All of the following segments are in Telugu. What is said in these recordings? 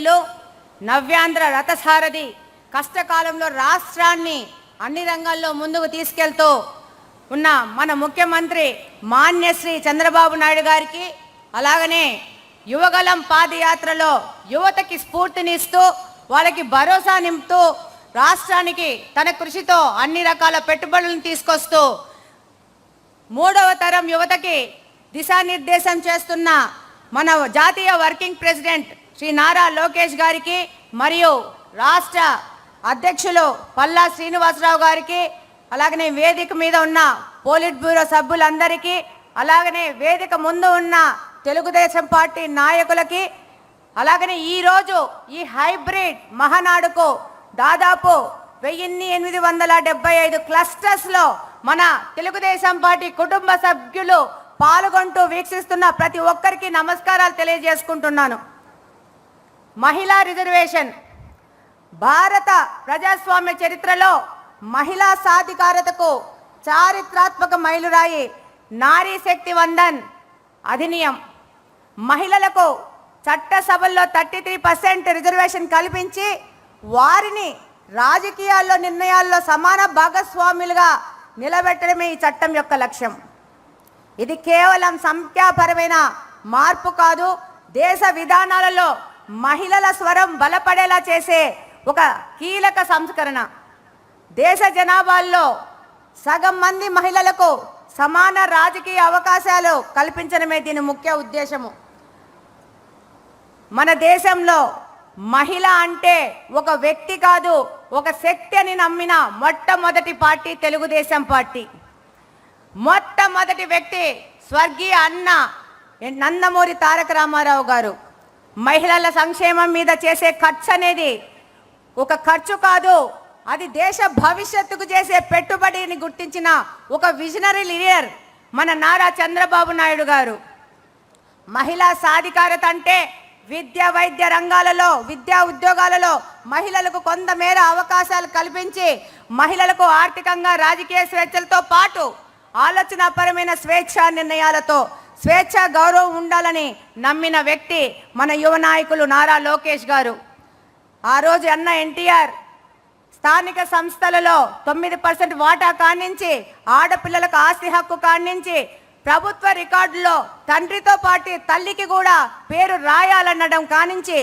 గౌరవనీయులు నవ్యాంధ్ర రథసారథి కష్టకాలంలో రాష్ట్రాన్ని అన్ని రంగాల్లో ముందుకు తీసుకెళ్తూ ఉన్న మన ముఖ్యమంత్రి మాన్యశ్రీ చంద్రబాబు నాయుడు గారికి, అలాగనే యువగలం పాదయాత్రలో యువతకి స్ఫూర్తినిస్తూ వాళ్ళకి భరోసా నింపుతూ రాష్ట్రానికి తన కృషితో అన్ని రకాల పెట్టుబడులను తీసుకొస్తూ మూడవ తరం యువతకి దిశానిర్దేశం చేస్తున్న మన జాతీయ వర్కింగ్ ప్రెసిడెంట్ శ్రీ నారా లోకేష్ గారికి, మరియు రాష్ట్ర అధ్యక్షులు పల్లా శ్రీనివాసరావు గారికి, అలాగనే వేదిక మీద ఉన్న పోలిట్ బ్యూరో సభ్యులందరికీ, అలాగనే వేదిక ముందు ఉన్న తెలుగుదేశం పార్టీ నాయకులకి, అలాగనే ఈరోజు ఈ హైబ్రిడ్ మహానాడుకు దాదాపు 1875 క్లస్టర్స్లో మన తెలుగుదేశం పార్టీ కుటుంబ సభ్యులు పాల్గొంటూ వీక్షిస్తున్న ప్రతి ఒక్కరికి నమస్కారాలు తెలియజేసుకుంటున్నాను. మహిళా రిజర్వేషన్ భారత ప్రజాస్వామ్య చరిత్రలో మహిళా సాధికారతకు చారిత్రాత్మక మైలురాయి నారీ శక్తి వందన్ అధినియం. మహిళలకు చట్టసభల్లో 33% రిజర్వేషన్ కల్పించి వారిని రాజకీయాల్లో నిర్ణయాల్లో సమాన భాగస్వాములుగా నిలబెట్టడమే ఈ చట్టం యొక్క లక్ష్యం. ఇది కేవలం సంఖ్యాపరమైన మార్పు కాదు, దేశ విధానాలలో మహిళల స్వరం బలపడేలా చేసే ఒక కీలక సంస్కరణ. దేశ జనాభాలో సగం మంది మహిళలకు సమాన రాజకీయ అవకాశాలు కల్పించడమే దీని ముఖ్య ఉద్దేశము. మన దేశంలో మహిళ అంటే ఒక వ్యక్తి కాదు, ఒక శక్తి అని నమ్మిన మొట్టమొదటి పార్టీ తెలుగుదేశం పార్టీ. మొట్టమొదటి వ్యక్తి స్వర్గీయ అన్న నందమూరి తారక రామారావు గారు. మహిళల సంక్షేమం మీద చేసే ఖర్చు అనేది ఒక ఖర్చు కాదు, అది దేశ భవిష్యత్తుకు చేసే పెట్టుబడిని గుర్తించిన ఒక విజనరీ లీడర్ మన నారా చంద్రబాబు నాయుడు గారు. మహిళా సాధికారత అంటే విద్య వైద్య రంగాలలో, విద్యా ఉద్యోగాలలో మహిళలకు కొంతమేర అవకాశాలు కల్పించి మహిళలకు ఆర్థికంగా రాజకీయ స్వేచ్ఛలతో పాటు ఆలోచనాపరమైన స్వేచ్ఛా నిర్ణయాలతో స్వేచ్ఛ గౌరవం ఉండాలని నమ్మిన వ్యక్తి మన యువ నాయకులు నారా లోకేష్ గారు. ఆ రోజు అన్న ఎన్టీఆర్ స్థానిక సంస్థలలో 9% వాటా కానించి, ఆడపిల్లలకు ఆస్తి హక్కు కానించి, ప్రభుత్వ రికార్డులో తండ్రితో పాటు తల్లికి కూడా పేరు రాయాలనడం కానించి,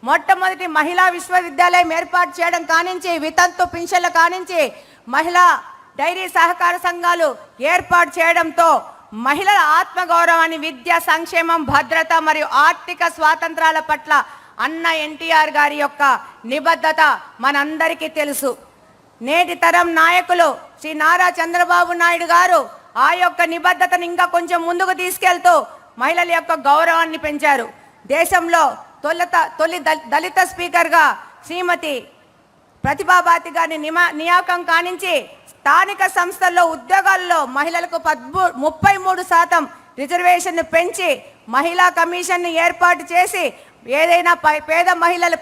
మొట్టమొదటి మహిళా విశ్వవిద్యాలయం ఏర్పాటు చేయడం కానించి, వితంతు పింఛన్ల కానించి, మహిళా డైరీ సహకార సంఘాలు ఏర్పాటు చేయడంతో మహిళల ఆత్మగౌరవాన్ని, విద్యా సంక్షేమం, భద్రత మరియు ఆర్థిక స్వాతంత్రాల పట్ల అన్న ఎన్టీఆర్ గారి యొక్క నిబద్ధత మనందరికీ తెలుసు. నేటి తరం నాయకులు శ్రీ నారా చంద్రబాబు నాయుడు గారు ఆ యొక్క నిబద్ధతను ఇంకా కొంచెం ముందుకు తీసుకెళ్తూ మహిళల యొక్క గౌరవాన్ని పెంచారు. దేశంలో తొలి దళిత స్పీకర్గా శ్రీమతి ప్రతిభాబాతి గారిని నియామకం కానించి, స్థానిక సంస్థల్లో ఉద్యోగాల్లో మహిళలకు 33% రిజర్వేషన్ను పెంచి మహిళా కమిషన్ను ఏర్పాటు చేసి, ఏదైనా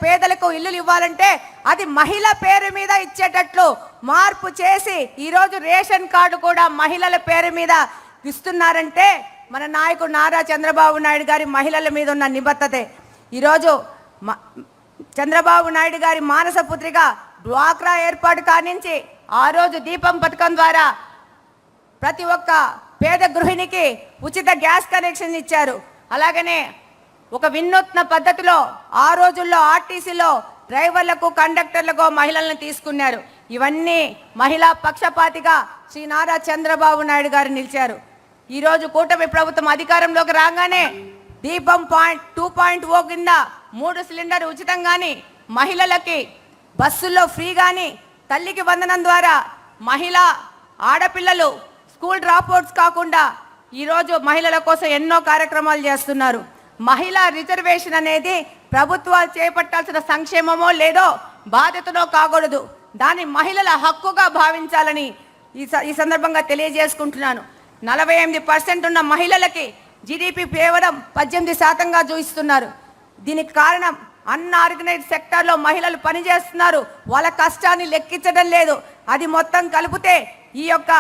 పేదలకు ఇల్లులు ఇవ్వాలంటే అది మహిళ పేరు మీద ఇచ్చేటట్లు మార్పు చేసి ఈరోజు రేషన్ కార్డు కూడా మహిళల పేరు మీద ఇస్తున్నారంటే మన నాయకుడు నారా చంద్రబాబు నాయుడు గారి మహిళల మీద ఉన్న నిబద్ధతే. ఈరోజు చంద్రబాబు నాయుడు గారి మానస పుత్రిక డ్వాక్రా ఏర్పాటు కానించి, ఆ రోజు దీపం పథకం ద్వారా ప్రతి ఒక్క పేద గృహిణికి ఉచిత గ్యాస్ కనెక్షన్ ఇచ్చారు. అలాగనే ఒక వినూత్న పద్ధతిలో ఆ రోజుల్లో ఆర్టీసీలో డ్రైవర్లకు, కండక్టర్లకు మహిళలను తీసుకున్నారు. ఇవన్నీ మహిళా పక్షపాతిగా శ్రీ నారా చంద్రబాబు నాయుడు గారు నిలిచారు. ఈరోజు కూటమి ప్రభుత్వం అధికారంలోకి రాగానే దీపం 2.0 కింద 3 సిలిండర్ ఉచితం కానీ, మహిళలకి బస్సుల్లో ఫ్రీ కానీ, తల్లికి వందనం ద్వారా మహిళా ఆడపిల్లలు స్కూల్ డ్రాప్అవుట్స్ కాకుండా ఈరోజు మహిళల కోసం ఎన్నో కార్యక్రమాలు చేస్తున్నారు. మహిళా రిజర్వేషన్ అనేది ప్రభుత్వాలు చేపట్టాల్సిన సంక్షేమమో లేదో బాధ్యతనో కాకూడదు, దాన్ని మహిళల హక్కుగా భావించాలని ఈ సందర్భంగా తెలియజేసుకుంటున్నాను. 48% ఉన్న మహిళలకి జీడీపీ కేవలం 18%గా చూపిస్తున్నారు. దీనికి కారణం అన్ఆర్గనైజ్డ్ సెక్టార్లో మహిళలు పనిచేస్తున్నారు, వాళ్ళ కష్టాన్ని లెక్కించడం లేదు. అది మొత్తం కలిపితే ఈ యొక్క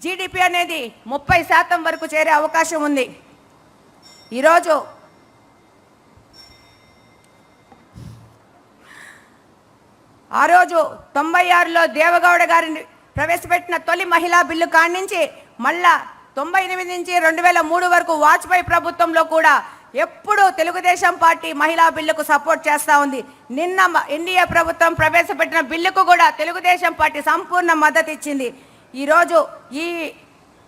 జీడీపీ అనేది 30% వరకు చేరే అవకాశం ఉంది. ఈరోజు ఆ రోజు 96లో దేవగౌడ గారిని ప్రవేశపెట్టిన తొలి మహిళా బిల్లు కాడి నుంచి మళ్ళా 98 నుంచి 2003 వరకు వాజ్పేయి ప్రభుత్వంలో కూడా ఎప్పుడు తెలుగుదేశం పార్టీ మహిళా బిల్లుకు సపోర్ట్ చేస్తూ ఉంది. నిన్న ఎన్డీఏ ప్రభుత్వం ప్రవేశపెట్టిన బిల్లుకు కూడా తెలుగుదేశం పార్టీ సంపూర్ణ మద్దతు ఇచ్చింది. ఈరోజు ఈ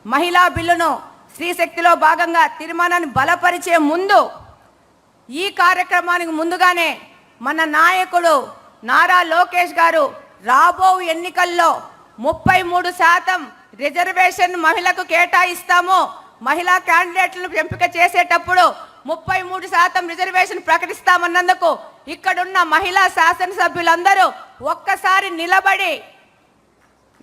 మహిళా బిల్లును స్త్రీశక్తిలో భాగంగా తీర్మానాన్ని బలపరిచే ముందు ఈ కార్యక్రమానికి ముందుగానే మన నాయకుడు నారా లోకేష్ గారు రాబో ఎన్నికల్లో 33% రిజర్వేషన్ మహిళకు కేటాయిస్తాము, మహిళా క్యాండిడేట్లను ఎంపిక చేసేటప్పుడు 33% రిజర్వేషన్ ప్రకటిస్తామన్నందుకు ఇక్కడున్న మహిళా శాసనసభ్యులందరూ ఒక్కసారి నిలబడి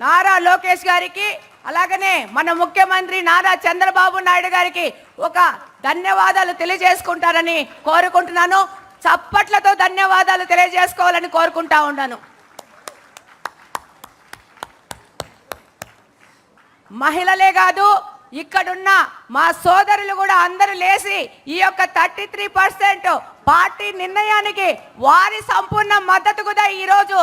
నారా లోకేష్ గారికి అలాగనే మన ముఖ్యమంత్రి నారా చంద్రబాబు నాయుడు గారికి ఒక ధన్యవాదాలు తెలియజేసుకుంటారని కోరుకుంటున్నాను. చప్పట్లతో ధన్యవాదాలు తెలియజేసుకోవాలని కోరుకుంటా ఉన్నాను. మహిళలే కాదు, ఇక్కడున్న మా సోదరులు కూడా అందరూ లేచి ఈ యొక్క 33% పార్టీ నిర్ణయానికి వారి సంపూర్ణ మద్దతు కూడా ఈరోజు